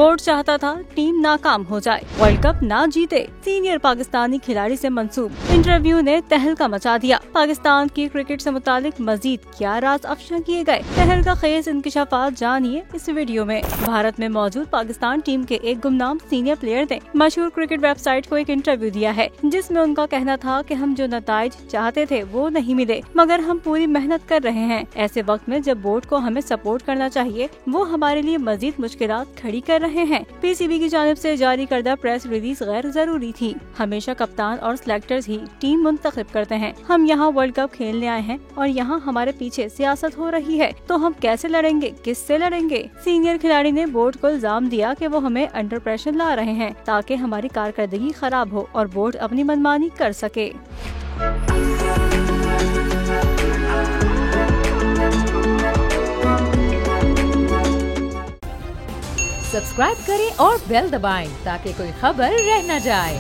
Board चाहता था team नाकाम हो जाए, वर्ल्ड कप ना जीते। सीनियर पाकिस्तानी खिलाड़ी से मंसूब इंटरव्यू ने तहलका मचा दिया। पाकिस्तान की क्रिकेट से मुतालिक मजीद क्या राज अफशा किए गए, तहलका खेज इंकशाफात जानिए इस वीडियो में। भारत में मौजूद पाकिस्तान टीम के एक गुमनाम सीनियर प्लेयर ने मशहूर क्रिकेट वेबसाइट को एक इंटरव्यू दिया है, जिसमें उनका कहना था कि हम जो नताइज चाहते थे वो नहीं मिले, मगर हम पूरी मेहनत कर रहे हैं। ऐसे वक्त में जब बोर्ड को हमें सपोर्ट करना चाहिए, वो हमारे लिए मजीद मुश्किलात खड़ी कर रहे हैं। पीसीबी की जानिब से जारी करदा प्रेस रिलीज गैर जरूरी थी। हमेशा कप्तान और सिलेक्टर्स ही टीम मुंतखब करते हैं। हम यहाँ वर्ल्ड कप खेलने आए हैं और यहाँ हमारे पीछे सियासत हो रही है, तो हम कैसे लड़ेंगे, किससे लड़ेंगे। सीनियर खिलाड़ी ने बोर्ड को इल्जाम दिया कि वो हमें अंडर प्रेशर ला रहे हैं ताकि हमारी कारकर्दगी खराब हो और बोर्ड अपनी मनमानी कर सके। सब्सक्राइब करें और बेल दबाएं ताकि कोई खबर रह न जाए।